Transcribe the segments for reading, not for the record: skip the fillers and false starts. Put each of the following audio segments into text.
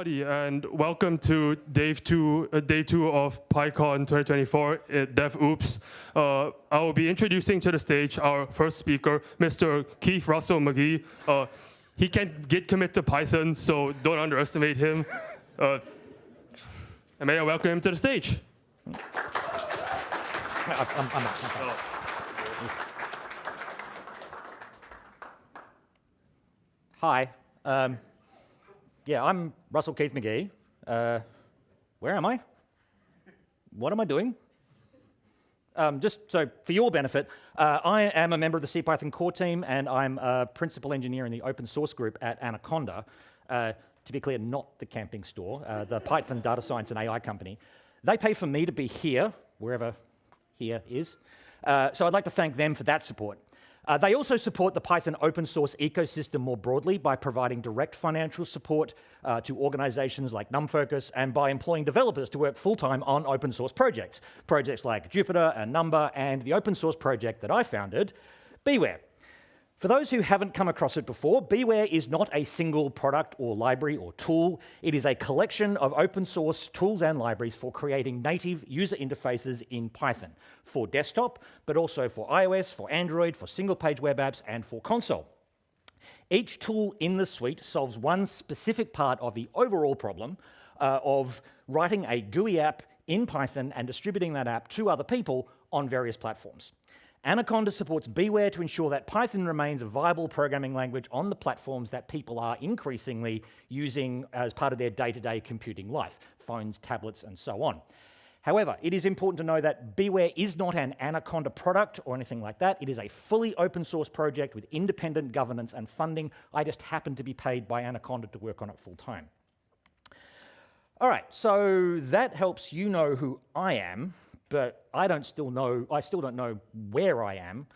everybody, and welcome to day two of PyCon 2024 at DevOps. I will be introducing to the stage our first speaker, Mr. Keith-Magee. He can git commit to Python, so don't underestimate him. And may I welcome him to the stage. I'm not. Hi. Yeah, I'm RussellKeith-Magee. Where am I? What am I doing? Just so for your benefit, I am a member of the CPython core team, and I'm a principal engineer in the open source group at Anaconda. To be clear, not the camping store, the Python data science and AI company. They pay for me to be here, wherever here is. So I'd like to thank them for that support. They also support the Python open source ecosystem more broadly by providing direct financial support to organizations like NumFocus and by employing developers to work full-time on open source projects. Projects like Jupyter and Number and the open source project that I founded, Beware. For those who haven't come across it before, Beware is not a single product or library or tool. It is a collection of open source tools and libraries for creating native user interfaces in Python for desktop, but also for iOS, for Android, for single-page web apps, and for console. Each tool in the suite solves one specific part of the overall problem of writing a GUI app in Python and distributing that app to other people on various platforms. Anaconda supports Beware to ensure that Python remains a viable programming language on the platforms that people are increasingly using as part of their day-to-day computing life, phones, tablets, and so on. However, it is important to know that Beware is not an Anaconda product or anything like that. It is a fully open source project with independent governance and funding. I just happen to be paid by Anaconda to work on it full-time. All right, so that helps you know who I am. But I still don't know where I am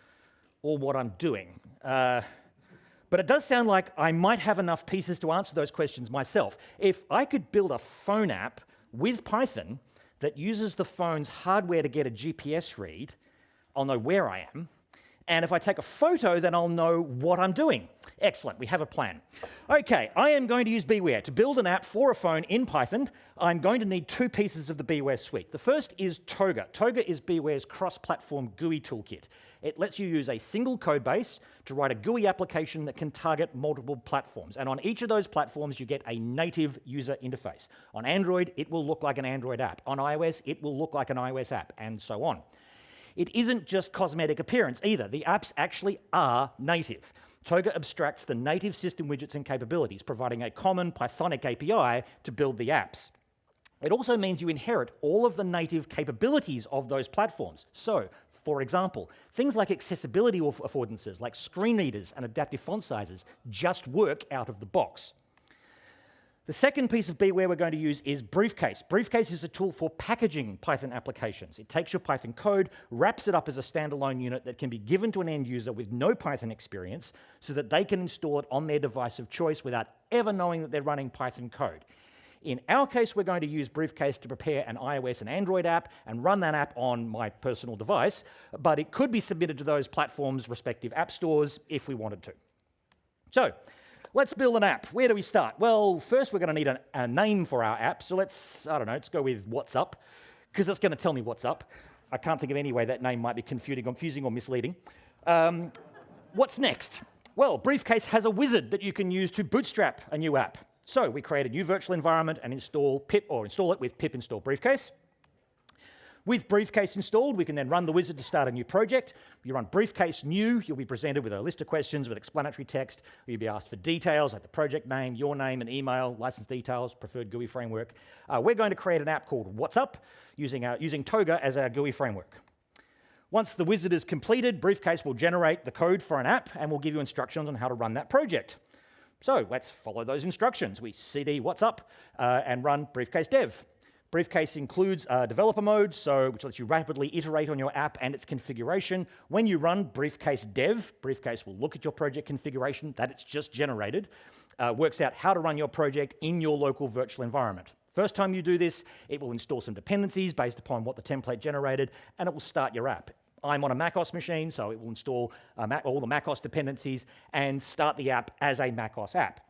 or what I'm doing. But it does sound like I might have enough pieces to answer those questions myself. If I could build a phone app with Python that uses the phone's hardware to get a GPS read, I'll know where I am. And if I take a photo, then I'll know what I'm doing. Excellent, we have a plan. Okay, I am going to use Beware. To build an app for a phone in Python, I'm going to need two pieces of the Beware suite. The first is Toga. Toga is Beware's cross-platform GUI toolkit. It lets you use a single code base to write a GUI application that can target multiple platforms. And on each of those platforms, you get a native user interface. On Android, it will look like an Android app. On iOS, it will look like an iOS app, and so on. It isn't just cosmetic appearance either. The apps actually are native. Toga abstracts the native system widgets and capabilities, providing a common Pythonic API to build the apps. It also means you inherit all of the native capabilities of those platforms. So, for example, things like accessibility affordances, like screen readers and adaptive font sizes, just work out of the box. The second piece of Beware we're going to use is Briefcase. Briefcase is a tool for packaging Python applications. It takes your Python code, wraps it up as a standalone unit that can be given to an end user with no Python experience so that they can install it on their device of choice without ever knowing that they're running Python code. In our case, we're going to use Briefcase to prepare an iOS and Android app and run that app on my personal device, but it could be submitted to those platforms' respective app stores if we wanted to. So, let's build an app. Where do we start? Well, first we're going to need a name for our app. So let's go with What's Up, because it's going to tell me what's up. I can't think of any way that name might be confusing or misleading. What's next? Well, Briefcase has a wizard that you can use to bootstrap a new app. So we create a new virtual environment and install it with pip install Briefcase. With Briefcase installed, we can then run the wizard to start a new project. If you run Briefcase new, you'll be presented with a list of questions with explanatory text. You'll be asked for details like the project name, your name and email, license details, preferred GUI framework. We're going to create an app called What's Up using Toga as our GUI framework. Once the wizard is completed, Briefcase will generate the code for an app and will give you instructions on how to run that project. So let's follow those instructions. We cd What's Up and run Briefcase dev. Briefcase includes developer mode, which lets you rapidly iterate on your app and its configuration. When you run Briefcase dev, Briefcase will look at your project configuration that it's just generated, works out how to run your project in your local virtual environment. First time you do this, it will install some dependencies based upon what the template generated, and it will start your app. I'm on a macOS machine, so it will install all the macOS dependencies and start the app as a macOS app.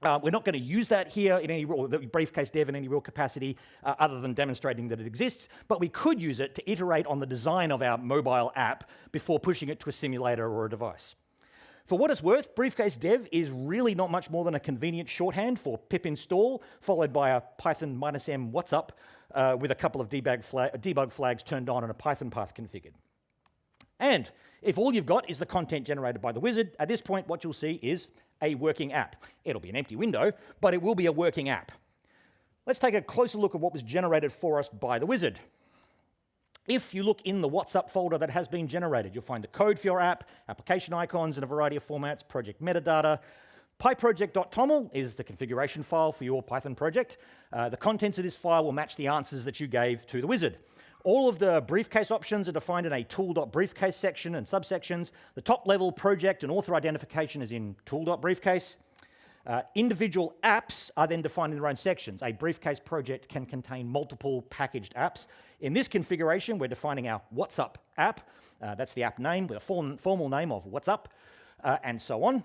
We're not going to use that here in any or the briefcase dev in any real capacity other than demonstrating that it exists, but we could use it to iterate on the design of our mobile app before pushing it to a simulator or a device. For what it's worth, briefcase dev is really not much more than a convenient shorthand for pip install, followed by a Python -m what's up with a couple of debug flags turned on and a Python path configured. And if all you've got is the content generated by the wizard, at this point what you'll see is a working app. It'll be an empty window, but it will be a working app. Let's take a closer look at what was generated for us by the wizard. If you look in the What's Up folder that has been generated, you'll find the code for your app, application icons in a variety of formats, project metadata. PyProject.toml is the configuration file for your Python project. The contents of this file will match the answers that you gave to the wizard. All of the briefcase options are defined in a tool.briefcase section and subsections. The top-level project and author identification is in tool.briefcase. Individual apps are then defined in their own sections. A briefcase project can contain multiple packaged apps. In this configuration, we're defining our What's Up app. That's the app name with a formal name of What's Up, and so on.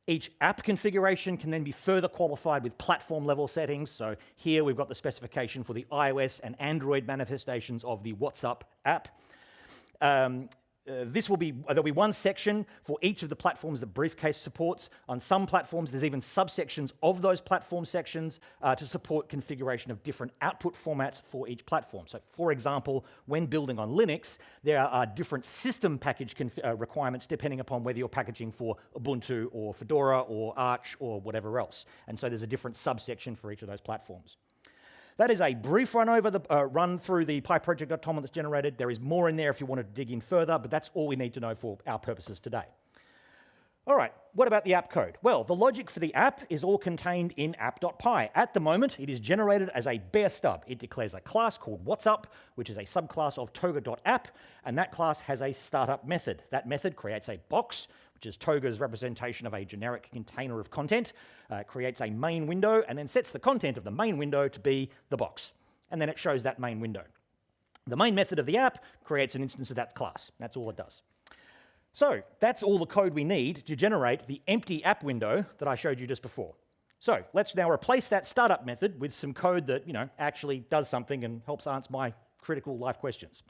Each app configuration can then be further qualified with platform-level settings. So here we've got the specification for the iOS and Android manifestations of the What's Up app. There'll be one section for each of the platforms that Briefcase supports. On some platforms, there's even subsections of those platform sections to support configuration of different output formats for each platform. So, for example, when building on Linux, there are different system package requirements depending upon whether you're packaging for Ubuntu or Fedora or Arch or whatever else. And so there's a different subsection for each of those platforms. That is a brief run through the PyProject.toml that's generated. There is more in there if you want to dig in further, but that's all we need to know for our purposes today. All right, what about the app code? Well, the logic for the app is all contained in app.py. At the moment, it is generated as a bare stub. It declares a class called what'sup, which is a subclass of toga.app, and that class has a startup method. That method creates a box, which is Toga's representation of a generic container of content, creates a main window, and then sets the content of the main window to be the box. And then it shows that main window. The main method of the app creates an instance of that class. That's all it does. So that's all the code we need to generate the empty app window that I showed you just before. So let's now replace that startup method with some code that actually does something and helps answer my critical life questions.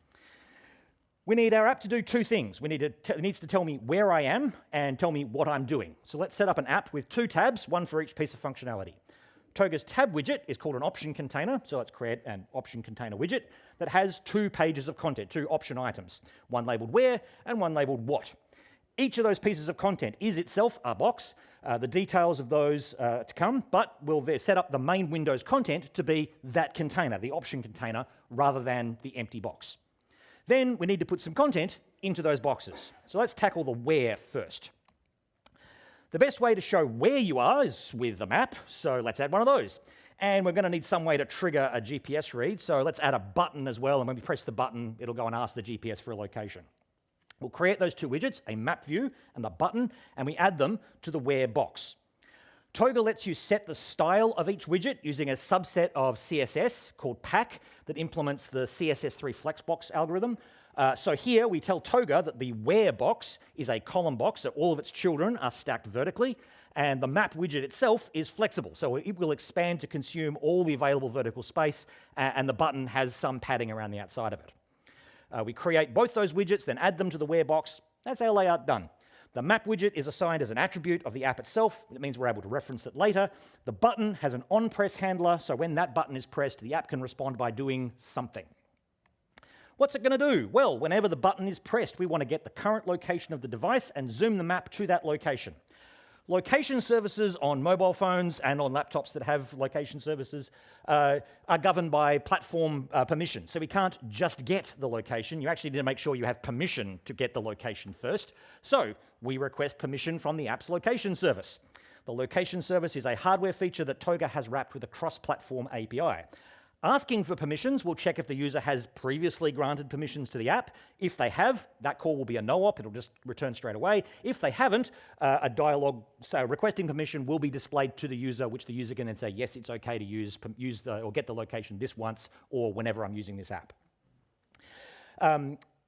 We need our app to do two things. It needs to tell me where I am and tell me what I'm doing. So let's set up an app with two tabs, one for each piece of functionality. Toga's tab widget is called an option container, so let's create an option container widget that has 2 pages of content, 2 option items, one labeled where and one labeled what. Each of those pieces of content is itself a box, the details of those to come, but we'll set up the main window's content to be that container, the option container, rather than the empty box. Then we need to put some content into those boxes. So let's tackle the where first. The best way to show where you are is with a map, so let's add one of those. And we're going to need some way to trigger a GPS read, so let's add a button as well, and when we press the button, it'll go and ask the GPS for a location. We'll create those 2 widgets, a map view and a button, and we add them to the where box. Toga lets you set the style of each widget using a subset of CSS called pack that implements the CSS3 flexbox algorithm. So here we tell Toga that the where box is a column box, so all of its children are stacked vertically, and the map widget itself is flexible, so it will expand to consume all the available vertical space, and the button has some padding around the outside of it. We create both those widgets, then add them to the where box. That's our layout done. The map widget is assigned as an attribute of the app itself. It means we're able to reference it later. The button has an on-press handler, so when that button is pressed, the app can respond by doing something. What's it going to do? Well, whenever the button is pressed, we want to get the current location of the device and zoom the map to that location. Location services on mobile phones and on laptops that have location services are governed by platform permission. So we can't just get the location. You actually need to make sure you have permission to get the location first. So we request permission from the app's location service. The location service is a hardware feature that Toga has wrapped with a cross-platform API. Asking for permissions will check if the user has previously granted permissions to the app. If they have, that call will be a no-op. It'll just return straight away. If they haven't, a dialog requesting permission will be displayed to the user, which the user can then say, yes, it's okay to or get the location this once or whenever I'm using this app.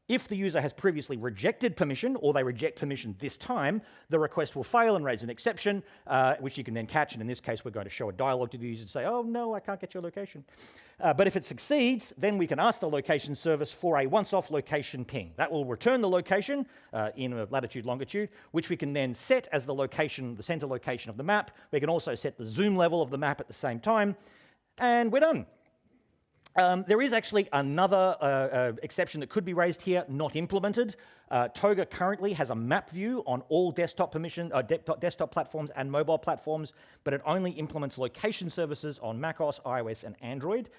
If the user has previously rejected permission, or they reject permission this time, the request will fail and raise an exception, which you can then catch. And in this case, we're going to show a dialog to the user and say, oh, no, I can't get your location. But if it succeeds, then we can ask the location service for a once-off location ping. That will return the location in a latitude, longitude, which we can then set as the location, the center location of the map. We can also set the zoom level of the map at the same time, and we're done. There is actually another exception that could be raised here, not implemented. Toga currently has a map view on all desktop platforms and mobile platforms, but it only implements location services on macOS, iOS, and Android.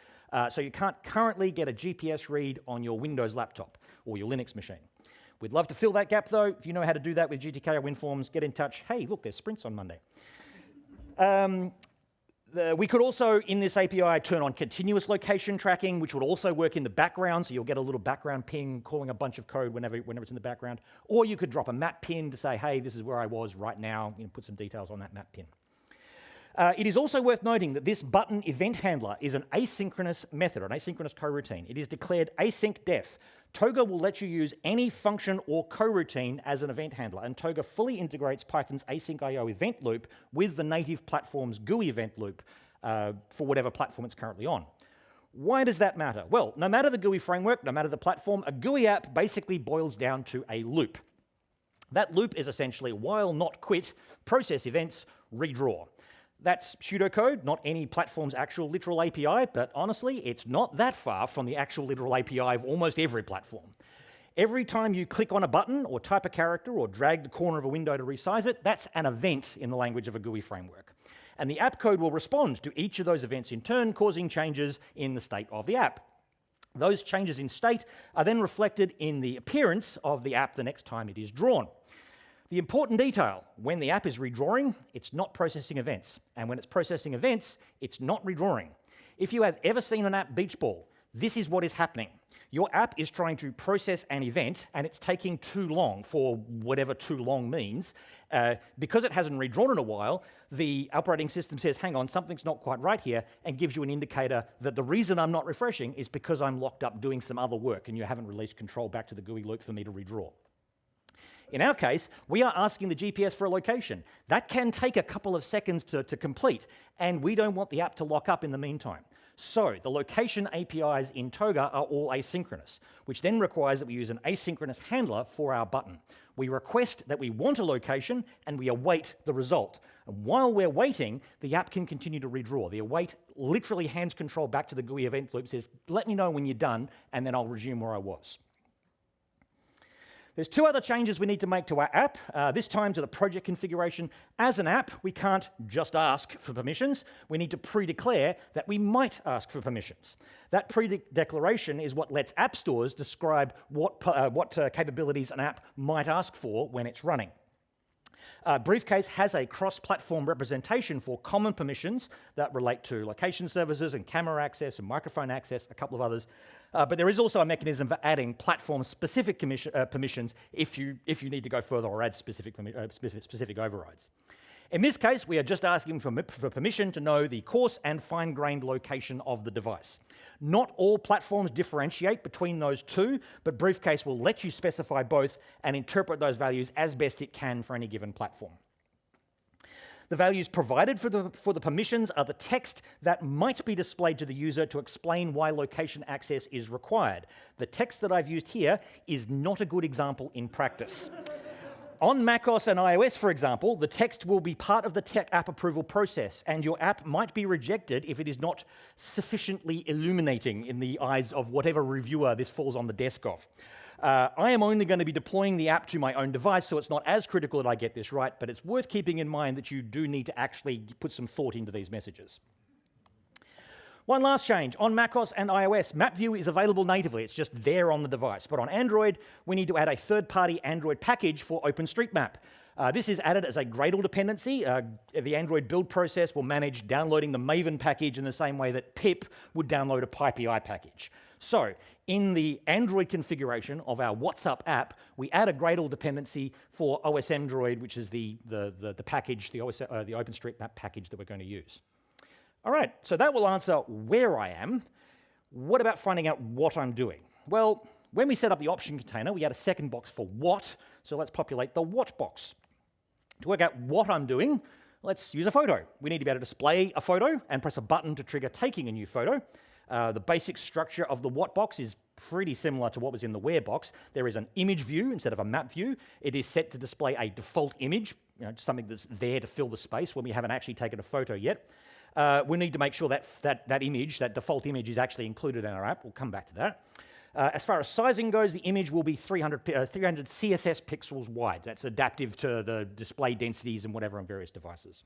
So you can't currently get a GPS read on your Windows laptop or your Linux machine. We'd love to fill that gap, though. If you know how to do that with GTK or WinForms, get in touch. Hey, look, there's sprints on Monday. We could also, in this API, turn on continuous location tracking, which would also work in the background, so you'll get a little background ping calling a bunch of code whenever it's in the background. Or you could drop a map pin to say, hey, this is where I was right now, put some details on that map pin. It is also worth noting that this button event handler is an asynchronous method, an asynchronous coroutine. It is declared async def. Toga will let you use any function or coroutine as an event handler, and Toga fully integrates Python's async IO event loop with the native platform's GUI event loop for whatever platform it's currently on. Why does that matter? Well, no matter the GUI framework, no matter the platform, a GUI app basically boils down to a loop. That loop is essentially while not quit, process events, redraw. That's pseudocode, not any platform's actual literal API, but honestly, it's not that far from the actual literal API of almost every platform. Every time you click on a button or type a character or drag the corner of a window to resize it, that's an event in the language of a GUI framework. And the app code will respond to each of those events in turn, causing changes in the state of the app. Those changes in state are then reflected in the appearance of the app the next time it is drawn. The important detail, when the app is redrawing, it's not processing events. And when it's processing events, it's not redrawing. If you have ever seen an app beach ball, this is what is happening. Your app is trying to process an event, and it's taking too long, for whatever too long means. Because it hasn't redrawn in a while, the operating system says, hang on, something's not quite right here, and gives you an indicator that the reason I'm not refreshing is because I'm locked up doing some other work, and you haven't released control back to the GUI loop for me to redraw. In our case, we are asking the GPS for a location. That can take a couple of seconds to complete, and we don't want the app to lock up in the meantime. So the location APIs in Toga are all asynchronous, which then requires that we use an asynchronous handler for our button. We request that we want a location, and we await the result. And while we're waiting, the app can continue to redraw. The await literally hands control back to the GUI event loop, says, let me know when you're done, and then I'll resume where I was. There's two other changes we need to make to our app, this time to the project configuration. As an app, we can't just ask for permissions. We need to pre-declare that we might ask for permissions. That pre-declaration is what lets app stores describe what capabilities an app might ask for when it's running. Briefcase has a cross-platform representation for common permissions that relate to location services and camera access and microphone access, a couple of others. But there is also a mechanism for adding platform-specific permissions if you need to go further or add specific overrides. In this case, we are just asking for permission to know the coarse and fine-grained location of the device. Not all platforms differentiate between those two, but Briefcase will let you specify both and interpret those values as best it can for any given platform. The values provided for the permissions are the text that might be displayed to the user to explain why location access is required. The text that I've used here is not a good example in practice. On macOS and iOS, for example, the text will be part of the tech app approval process, and your app might be rejected if it is not sufficiently illuminating in the eyes of whatever reviewer this falls on the desk of. I am only going to be deploying the app to my own device, so it's not as critical that I get this right, but it's worth keeping in mind that you do need to actually put some thought into these messages. One last change. On macOS and iOS, MapView is available natively. It's just there on the device. But on Android, we need to add a third-party Android package for OpenStreetMap. This is added as a Gradle dependency. The Android build process will manage downloading the Maven package in the same way that pip would download a PyPI package. So in the Android configuration of our WhatsApp app, we add a Gradle dependency for OS Android, which is the package, the OpenStreetMap package that we're going to use. All right, so that will answer where I am. What about finding out what I'm doing? Well, when we set up the option container, we had a second box for what, so let's populate the what box. To work out what I'm doing, let's use a photo. We need to be able to display a photo and press a button to trigger taking a new photo. The basic structure of the what box is pretty similar to what was in the where box. There is an image view instead of a map view. It is set to display a default image, something that's there to fill the space when we haven't actually taken a photo yet. We need to make sure that image, that default image, is actually included in our app. We'll come back to that. As far as sizing goes, the image will be 300 CSS pixels wide. That's adaptive to the display densities and whatever on various devices.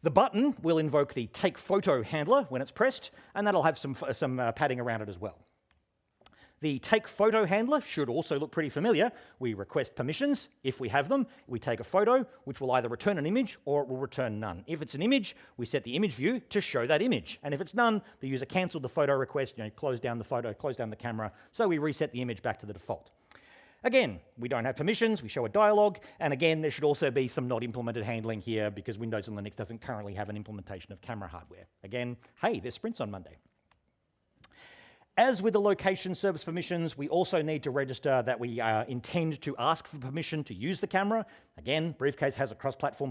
The button will invoke the take photo handler when it's pressed, and that'll have some padding around it as well. The take photo handler should also look pretty familiar. We request permissions. If we have them, we take a photo, which will either return an image or it will return none. If it's an image, we set the image view to show that image. And if it's none, the user cancelled the photo request, close down the photo, close down the camera, so we reset the image back to the default. Again, we don't have permissions, we show a dialog, and again, there should also be some not implemented handling here because Windows and Linux doesn't currently have an implementation of camera hardware. Again, hey, there's sprints on Monday. As with the location service permissions, we also need to register that we intend to ask for permission to use the camera. Again, Briefcase has a cross-platform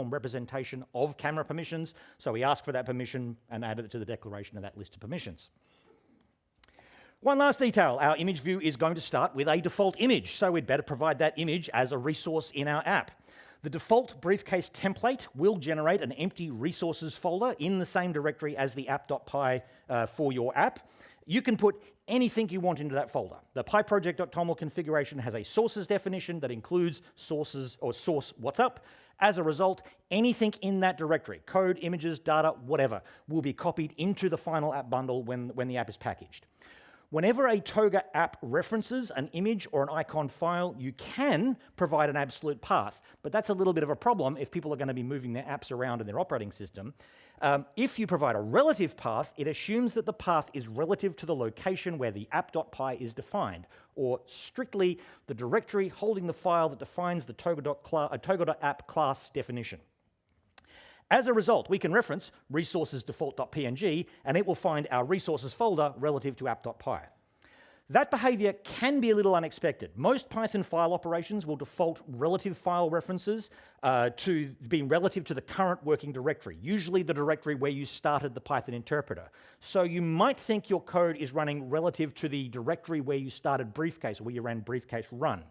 representation of camera permissions, so we ask for that permission and add it to the declaration of that list of permissions. One last detail, our image view is going to start with a default image, so we'd better provide that image as a resource in our app. The default Briefcase template will generate an empty resources folder in the same directory as the app.py for your app. You can put anything you want into that folder. The pyproject.toml configuration has a sources definition that includes sources or source what's up. As a result, anything in that directory, code, images, data, whatever, will be copied into the final app bundle when the app is packaged. Whenever a Toga app references an image or an icon file, you can provide an absolute path, but that's a little bit of a problem if people are going to be moving their apps around in their operating system. If you provide a relative path, it assumes that the path is relative to the location where the app.py is defined, or strictly the directory holding the file that defines the toga.app class definition. As a result, we can reference resources default.png, and it will find our resources folder relative to app.py. That behavior can be a little unexpected. Most Python file operations will default relative file references to being relative to the current working directory, usually the directory where you started the Python interpreter. So you might think your code is running relative to the directory where you started Briefcase, or where you ran Briefcase run.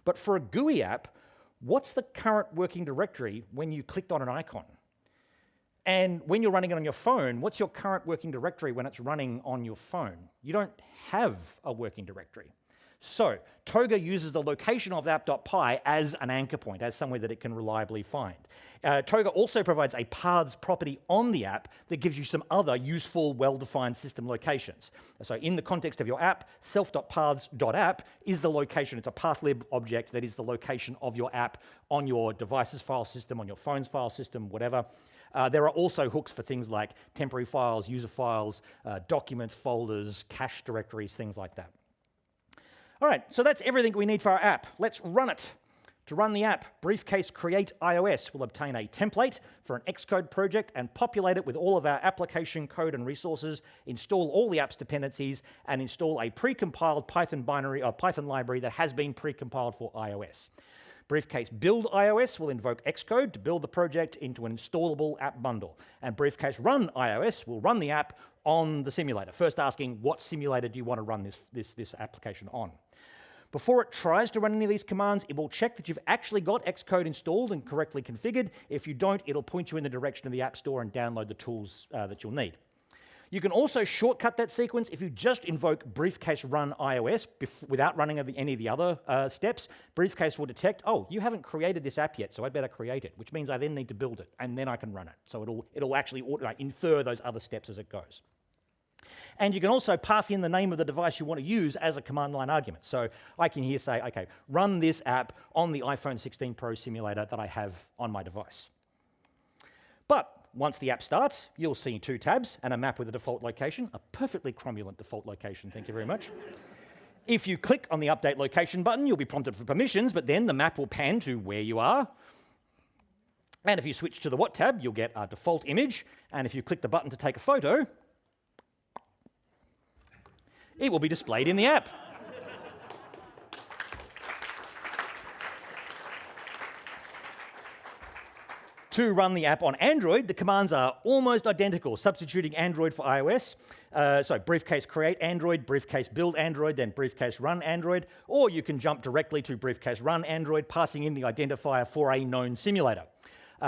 But for a GUI app, what's the current working directory when you clicked on an icon? And when you're running it on your phone, what's your current working directory when it's running on your phone? You don't have a working directory. So Toga uses the location of app.py as an anchor point, as somewhere that it can reliably find. Toga also provides a paths property on the app that gives you some other useful, well-defined system locations. So in the context of your app, self.paths.app is the location. It's a pathlib object that is the location of your app on your device's file system, on your phone's file system, whatever. There are also hooks for things like temporary files, user files, documents, folders, cache directories, things like that. All right, so that's everything we need for our app. Let's run it. To run the app, Briefcase create iOS will obtain a template for an Xcode project and populate it with all of our application code and resources, install all the app's dependencies, and install a pre-compiled Python binary or Python library that has been pre-compiled for iOS. Briefcase build iOS will invoke Xcode to build the project into an installable app bundle. And Briefcase run iOS will run the app on the simulator, first asking what simulator do you want to run this application on. Before it tries to run any of these commands, it will check that you've actually got Xcode installed and correctly configured. If you don't, it'll point you in the direction of the App Store and download the tools that you'll need. You can also shortcut that sequence if you just invoke Briefcase run iOS without running any of the other steps. Briefcase will detect, oh, you haven't created this app yet, so I'd better create it, which means I then need to build it, and then I can run it. So it'll actually infer those other steps as it goes. And you can also pass in the name of the device you want to use as a command line argument. So I can here say, okay, run this app on the iPhone 16 Pro simulator that I have on my device. But once the app starts, you'll see two tabs and a map with a default location, a perfectly cromulent default location, thank you very much. If you click on the update location button, you'll be prompted for permissions, but then the map will pan to where you are. And if you switch to the What tab, you'll get a default image. And if you click the button to take a photo, it will be displayed in the app. To run the app on Android, the commands are almost identical, substituting Android for iOS. So briefcase create Android, briefcase build Android, then briefcase run Android, or you can jump directly to briefcase run Android, passing in the identifier for a known simulator.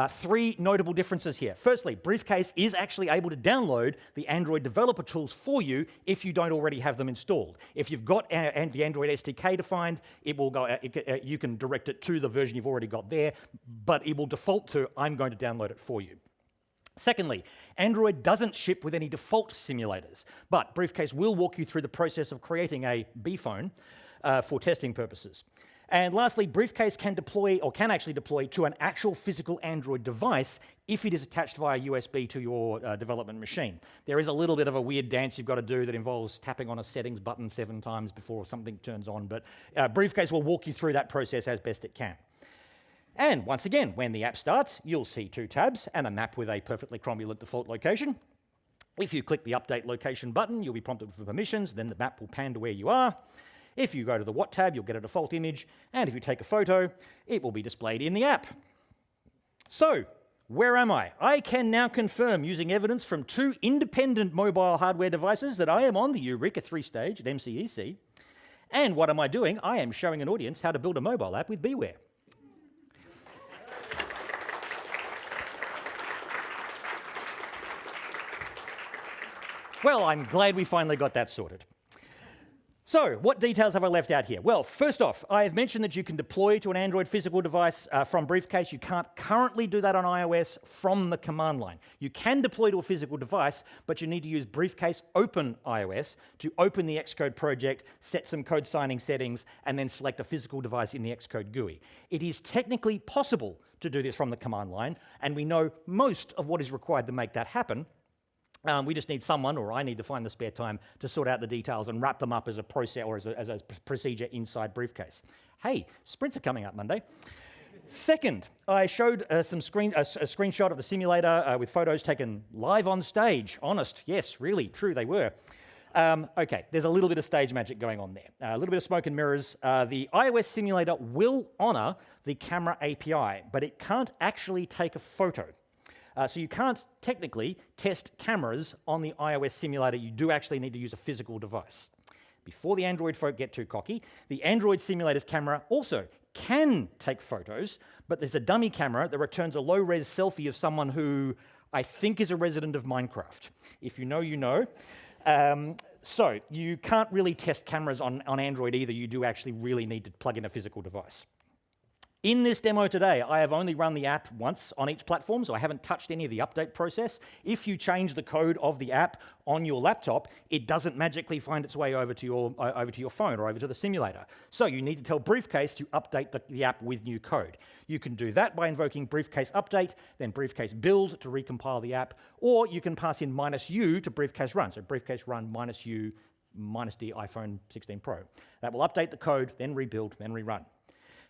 Three notable differences here. Firstly, Briefcase is actually able to download the Android developer tools for you if you don't already have them installed. If you've got the Android SDK defined, it will go. You can direct it to the version you've already got there, but it will default to I'm going to download it for you. Secondly, Android doesn't ship with any default simulators, but Briefcase will walk you through the process of creating a B-phone for testing purposes. And lastly, Briefcase can actually deploy to an actual physical Android device if it is attached via USB to your development machine. There is a little bit of a weird dance you've got to do that involves tapping on a settings button 7 times before something turns on, but Briefcase will walk you through that process as best it can. And once again, when the app starts, you'll see 2 tabs and a map with a perfectly cromulent default location. If you click the Update Location button, you'll be prompted for permissions, then the map will pan to where you are. If you go to the What tab, you'll get a default image, and if you take a photo, it will be displayed in the app. So, where am I? I can now confirm, using evidence from 2 independent mobile hardware devices, that I am on the Eureka 3-stage at MCEC. And what am I doing? I am showing an audience how to build a mobile app with Beware. Well, I'm glad we finally got that sorted. So, what details have I left out here? Well, first off, I have mentioned that you can deploy to an Android physical device from Briefcase. You can't currently do that on iOS from the command line. You can deploy to a physical device, but you need to use Briefcase Open iOS to open the Xcode project, set some code signing settings, and then select a physical device in the Xcode GUI. It is technically possible to do this from the command line, and we know most of what is required to make that happen. We just need someone, or I need to find the spare time to sort out the details and wrap them up as a process or as a procedure inside Briefcase. Hey, sprints are coming up Monday. Second, I showed a screenshot of the simulator with photos taken live on stage. Honest, yes, really, true, they were. Okay, there's a little bit of stage magic going on there. A little bit of smoke and mirrors. The iOS simulator will honor the camera API, but it can't actually take a photo. So you can't technically test cameras on the iOS simulator. You do actually need to use a physical device. Before the Android folk get too cocky, the Android simulator's camera also can take photos, but there's a dummy camera that returns a low-res selfie of someone who I think is a resident of Minecraft. If you know, you know. So you can't really test cameras on Android either. You do actually really need to plug in a physical device. In this demo today, I have only run the app once on each platform, so I haven't touched any of the update process. If you change the code of the app on your laptop, it doesn't magically find its way over to your phone or over to the simulator. So you need to tell Briefcase to update the app with new code. You can do that by invoking Briefcase update, then Briefcase build to recompile the app, or you can pass in -u to Briefcase run. So Briefcase run -u -d iPhone 16 Pro. That will update the code, then rebuild, then rerun.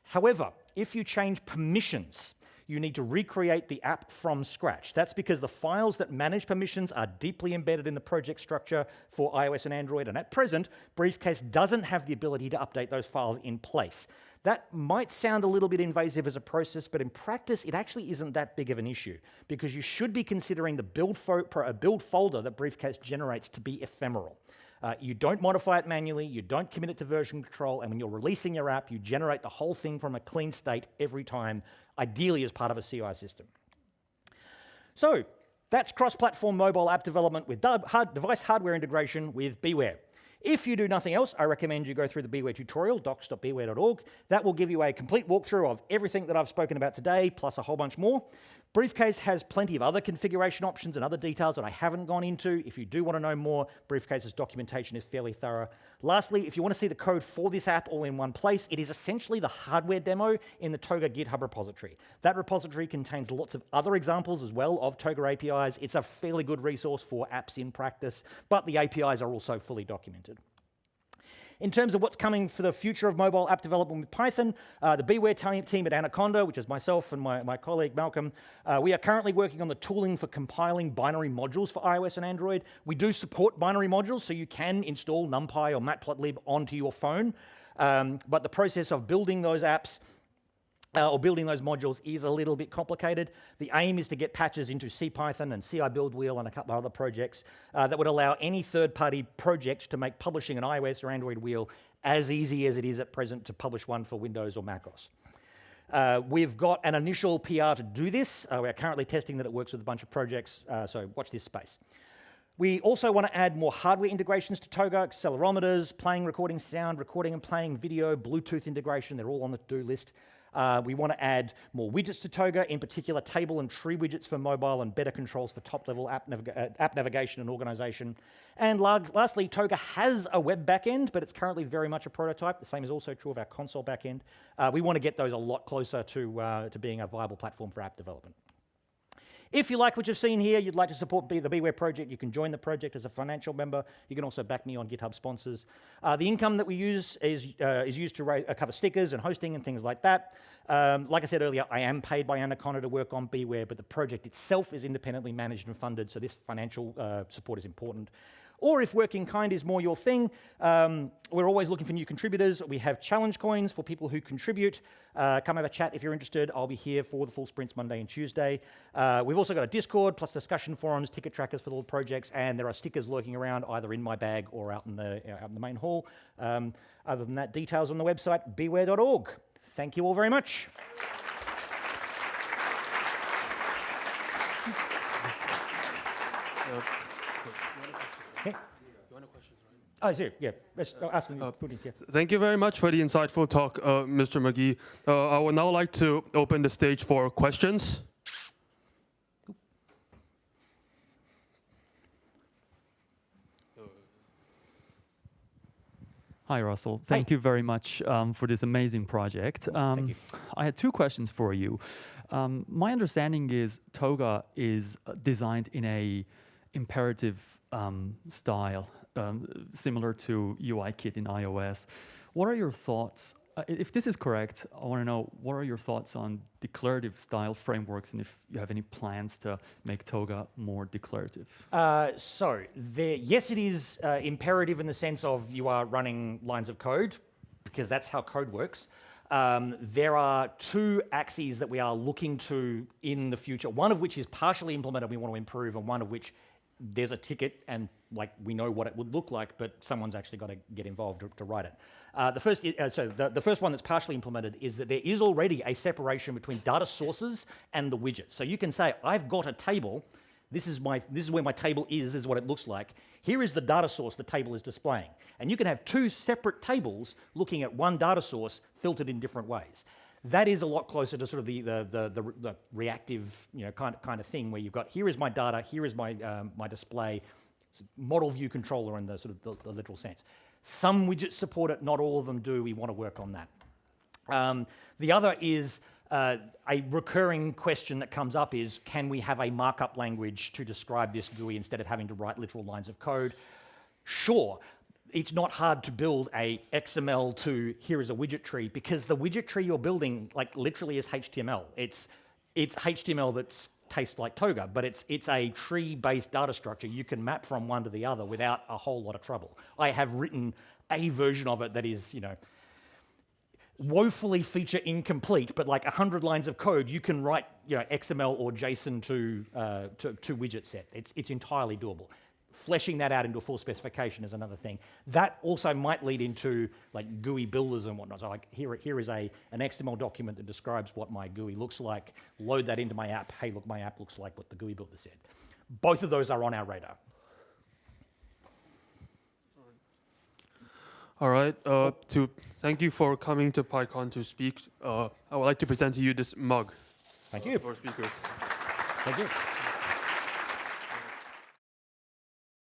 However, if you change permissions, you need to recreate the app from scratch. That's because the files that manage permissions are deeply embedded in the project structure for iOS and Android, and at present, Briefcase doesn't have the ability to update those files in place. That might sound a little bit invasive as a process, but in practice, it actually isn't that big of an issue, because you should be considering the build folder that Briefcase generates to be ephemeral. You don't modify it manually, you don't commit it to version control, and when you're releasing your app, you generate the whole thing from a clean state every time, ideally as part of a CI system. So, that's cross-platform mobile app development with device hardware integration with Beware. If you do nothing else, I recommend you go through the Beware tutorial, docs.beware.org. That will give you a complete walkthrough of everything that I've spoken about today, plus a whole bunch more. Briefcase has plenty of other configuration options and other details that I haven't gone into. If you do want to know more, Briefcase's documentation is fairly thorough. Lastly, if you want to see the code for this app all in one place, it is essentially the hardware demo in the Toga GitHub repository. That repository contains lots of other examples as well of Toga APIs. It's a fairly good resource for apps in practice, but the APIs are also fully documented. In terms of what's coming for the future of mobile app development with Python, the Beware team at Anaconda, which is myself and my colleague Malcolm, we are currently working on the tooling for compiling binary modules for iOS and Android. We do support binary modules, so you can install NumPy or Matplotlib onto your phone, but the process of building those apps or building those modules is a little bit complicated. The aim is to get patches into CPython and CI Build Wheel and a couple of other projects that would allow any third-party project to make publishing an iOS or Android wheel as easy as it is at present to publish one for Windows or macOS. We've got an initial PR to do this. We're currently testing that it works with a bunch of projects, so watch this space. We also want to add more hardware integrations to Toga, accelerometers, playing, recording sound, recording and playing video, Bluetooth integration, they're all on the to-do list. We want to add more widgets to Toga, in particular table and tree widgets for mobile and better controls for top-level app navigation and organization. And lastly, Toga has a web backend, but it's currently very much a prototype. The same is also true of our console backend. We want to get those a lot closer to being a viable platform for app development. If you like what you've seen here, you'd like to support the Beware project, you can join the project as a financial member. You can also back me on GitHub sponsors. The income that we use is used to cover stickers and hosting and things like that. Like I said earlier, I am paid by Anaconda to work on Beware, but the project itself is independently managed and funded, so this financial support is important. Or if work in kind is more your thing, we're always looking for new contributors. We have challenge coins for people who contribute. Come have a chat if you're interested. I'll be here for the full sprints Monday and Tuesday. We've also got a Discord, plus discussion forums, ticket trackers for all the projects, and there are stickers lurking around either in my bag or out in the main hall. Other than that, details on the website, beware.org. Thank you all very much. Okay. Oh, it's here. Yeah. Let's ask me. Thank you very much for the insightful talk, Mr. Magee. I would now like to open the stage for questions. Hi, Russell. Thank you very much for this amazing project. Thank you. I had two questions for you. My understanding is Toga is designed in a imperative style, similar to UIKit in iOS. What are your thoughts? If this is correct, I want to know, what are your thoughts on declarative style frameworks, and if you have any plans to make Toga more declarative? Yes, it is imperative in the sense of you are running lines of code, because that's how code works. There are two axes that we are looking to in the future, one of which is partially implemented, we want to improve, and one of which there's a ticket and we know what it would look like, but someone's actually got to get involved to write it. The first one that's partially implemented is that there is already a separation between data sources and the widget. So you can say, I've got a table, this is where my table is, this is what it looks like. Here is the data source the table is displaying. And you can have two separate tables looking at one data source filtered in different ways. That is a lot closer to sort of the reactive kind of thing where you've got, here is my data, here is my my display, model view controller in the sort of the literal sense. Some widgets support it, not all of them do. We want to work on that. The other is a recurring question that comes up is, can we have a markup language to describe this GUI instead of having to write literal lines of code? Sure. It's not hard to build a XML to here is a widget tree, because the widget tree you're building literally is HTML. It's HTML that tastes like Toga, but it's a tree-based data structure you can map from one to the other without a whole lot of trouble. I have written a version of it that is, woefully feature incomplete, but like 100 lines of code, you can write XML or JSON to widget set. It's entirely doable. Fleshing that out into a full specification is another thing. That also might lead into GUI builders and whatnot. So here is an XML document that describes what my GUI looks like. Load that into my app. Hey, look, my app looks like what the GUI builder said. Both of those are on our radar. All right. Thank you for coming to PyCon to speak. I would like to present to you this mug. Thank you. For speakers. Thank you.